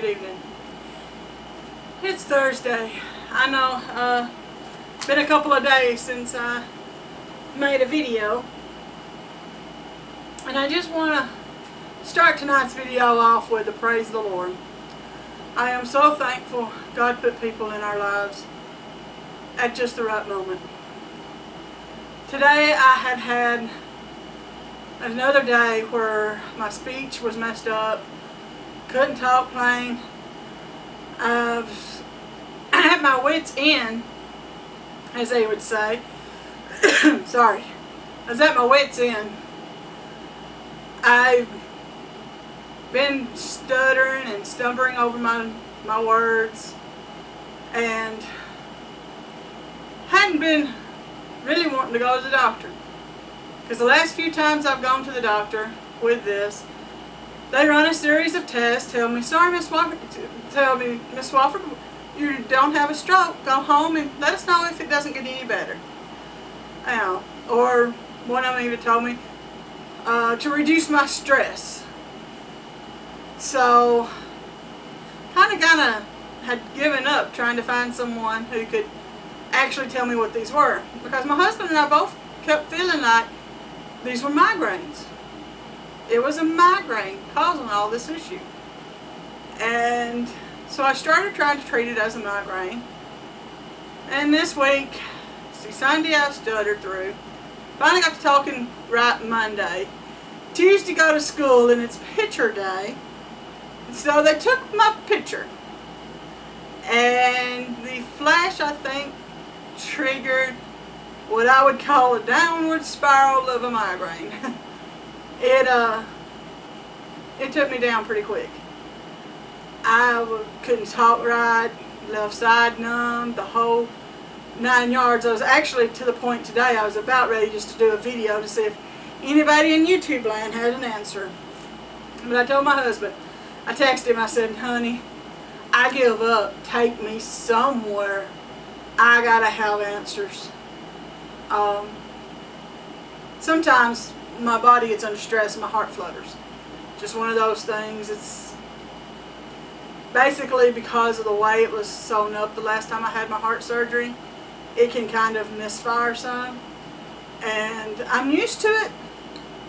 Good evening. It's Thursday. I know, been a couple of days since I made a video. And I just want to start tonight's video off with a praise the Lord. I am so thankful God put people in our lives at just the right moment. Today I had another day where my speech was messed up, couldn't talk plain. I had my wits end, as they would say. Sorry. I was at my wits end. I've been stuttering and stumbling over my words, and hadn't been really wanting to go to the doctor. Because the last few times I've gone to the doctor with this, they run a series of tests, tell me, sorry Miss Wofford, you don't have a stroke, go home and let us know if it doesn't get any better. Or one of them even told me to reduce my stress. So, kind of had given up trying to find someone who could actually tell me what these were. Because my husband and I both kept feeling like these were migraines. It was a migraine causing all this issue. And so I started trying to treat it as a migraine. And this week, see, Sunday I stuttered through. Finally got to talking right Monday. Tuesday go to school and it's picture day. So they took my picture. And the flash, I think, triggered what I would call a downward spiral of a migraine. It took me down pretty quick. I couldn't talk right, left side numb, the whole 9 yards. I was actually to the point today I was about ready just to do a video to see if anybody in YouTube land had an answer. But I told my husband, I texted him, I said, honey, I give up, take me somewhere. I gotta have answers. Sometimes my body gets under stress and my heart flutters. Just one of those things. It's basically because of the way it was sewn up the last time I had my heart surgery. It can kind of misfire some. And I'm used to it.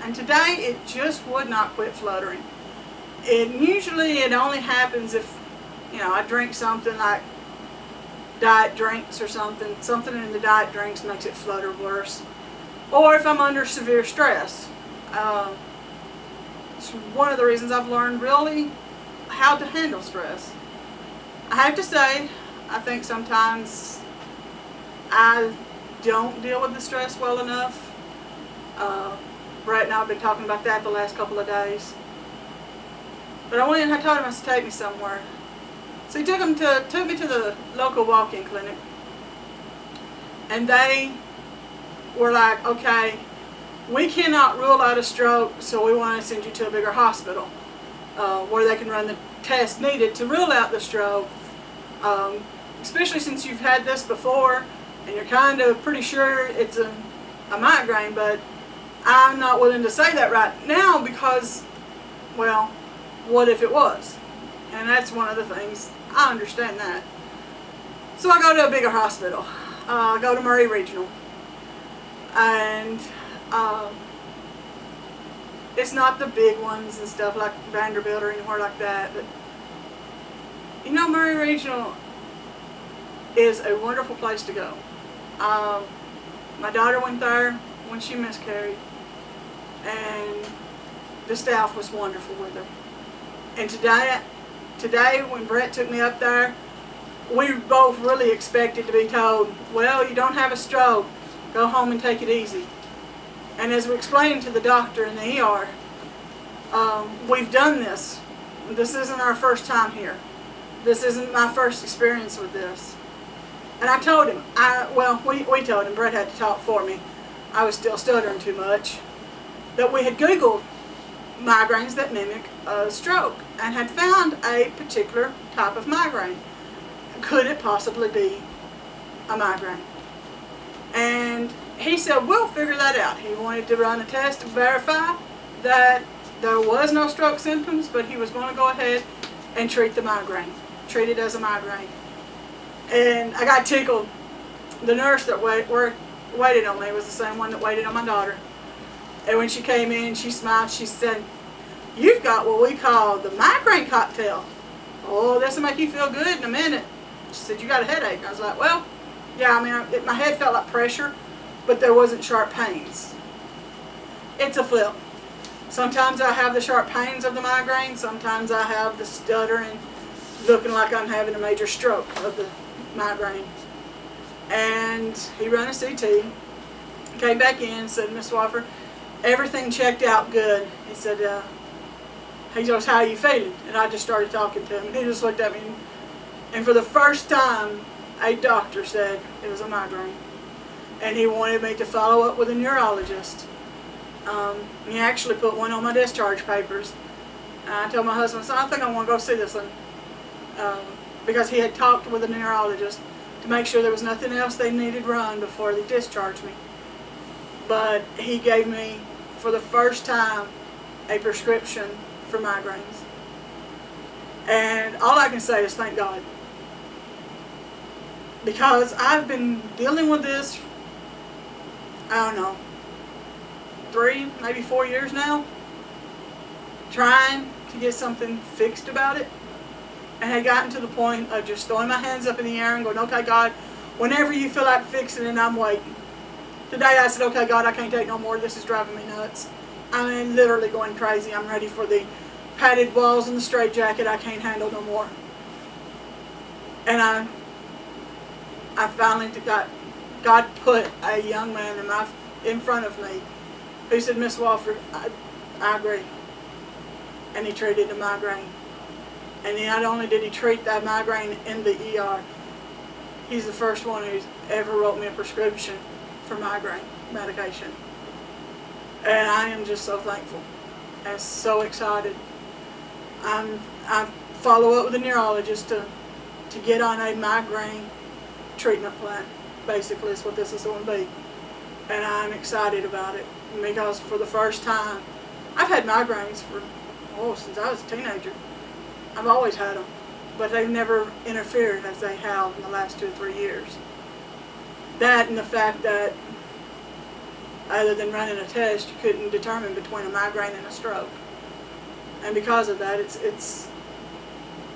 And today it just would not quit fluttering. Usually it only happens if, I drink something like diet drinks or something. Something in the diet drinks makes it flutter worse. Or if I'm under severe stress. It's one of the reasons I've learned really how to handle stress. I have to say, I think sometimes I don't deal with the stress well enough. Brett and I have been talking about that the last couple of days. But I went and I told him I should take me somewhere. So he took me to the local walk-in clinic. And they were like, okay, we cannot rule out a stroke, so we want to send you to a bigger hospital where they can run the test needed to rule out the stroke. Especially since you've had this before and you're kind of pretty sure it's a migraine, but I'm not willing to say that right now because, well, what if it was? And that's one of the things. I understand that. So I go to a bigger hospital. I go to Maury Regional. And it's not the big ones and stuff like Vanderbilt or anywhere like that. But, Maury Regional is a wonderful place to go. My daughter went there when she miscarried. And the staff was wonderful with her. And today when Brett took me up there, we both really expected to be told, well, you don't have a stroke, go home and take it easy. And as we explained to the doctor in the ER, we've done this. This isn't our first time here. This isn't my first experience with this. And I told him, we told him, Brett had to talk for me. I was still stuttering too much. That we had Googled migraines that mimic a stroke and had found a particular type of migraine. Could it possibly be a migraine? And he said, we'll figure that out. He wanted to run a test to verify that there was no stroke symptoms, but he was going to go ahead and treat the migraine. Treat it as a migraine. And I got tickled. The nurse that waited on me was the same one that waited on my daughter. And when she came in, she smiled. She said, "You've got what we call the migraine cocktail. Oh, this will make you feel good in a minute." She said, "You got a headache?" I was like, "Well, yeah, I mean, my head felt like pressure, but there wasn't sharp pains." It's a flip. Sometimes I have the sharp pains of the migraine. Sometimes I have the stuttering, looking like I'm having a major stroke of the migraine. And he ran a CT, came back in, said, "Miss Wofford, everything checked out good." He said, he goes, "How are you feeling?" And I just started talking to him. And he just looked at me. And for the first time, a doctor said it was a migraine. And he wanted me to follow up with a neurologist. He actually put one on my discharge papers. And I told my husband, "So I think I want to go see this one." Because he had talked with a neurologist to make sure there was nothing else they needed run before they discharged me. But he gave me, for the first time, a prescription for migraines. And all I can say is thank God. Because I've been dealing with this, I don't know, 3, maybe 4 years now, trying to get something fixed about it. And had gotten to the point of just throwing my hands up in the air and going, "Okay, God, whenever you feel like fixing it, I'm waiting." Today I said, "Okay, God, I can't take no more. This is driving me nuts. I mean, literally going crazy. I'm ready for the padded walls and the straitjacket. I can't handle no more." And I finally God put a young man in front of me who said, "Miss Wofford, I agree." And he treated the migraine. And not only did he treat that migraine in the ER, he's the first one who's ever wrote me a prescription for migraine medication. And I am just so thankful and so excited. I follow up with a neurologist to get on a migraine treatment plan. Basically, is what this is going to be. And I'm excited about it because for the first time, I've had migraines since I was a teenager. I've always had them, but they've never interfered as they have in the last 2 or 3 years. That and the fact that other than running a test, you couldn't determine between a migraine and a stroke. And because of that, it's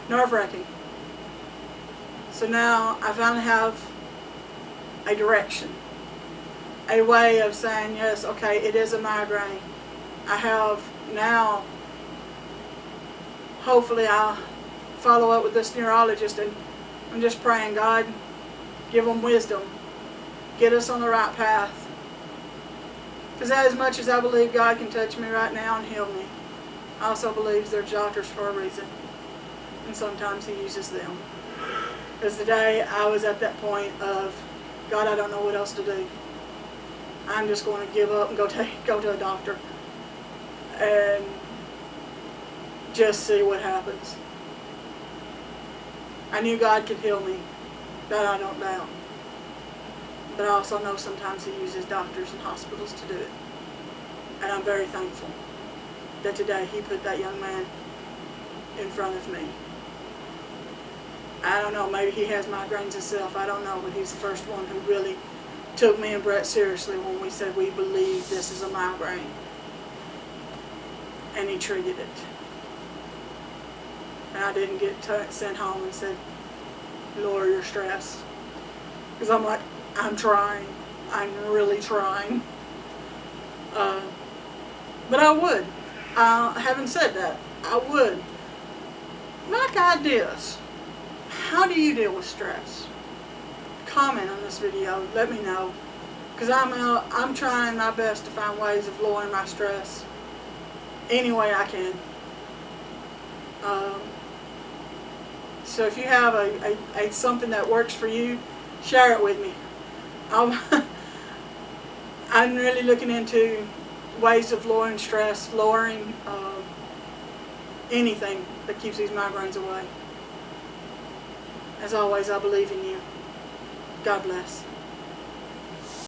nerve-wracking. So now I finally have a direction, a way of saying, yes, okay, it is a migraine. I have now, hopefully I'll follow up with this neurologist, and I'm just praying, God, give them wisdom. Get us on the right path. Because as much as I believe God can touch me right now and heal me, I also believe there's doctors for a reason. And sometimes He uses them. Because today I was at that point of, God, I don't know what else to do. I'm just going to give up and go to a doctor and just see what happens. I knew God could heal me. That I don't doubt. But I also know sometimes He uses doctors and hospitals to do it. And I'm very thankful that today He put that young man in front of me. I don't know, maybe he has migraines himself, I don't know, but he's the first one who really took me and Brett seriously when we said we believe this is a migraine. And he treated it. And I didn't get sent home and said, lower your stress. Because I'm like, I'm trying. I'm really trying. But I would. Having said that, I would. Like ideas. How do you deal with stress? Comment on this video. Let me know. Because I'm trying my best to find ways of lowering my stress any way I can. So if you have a something that works for you, share it with me. I'm really looking into ways of lowering stress, lowering anything that keeps these migraines away. As always, I believe in you. God bless.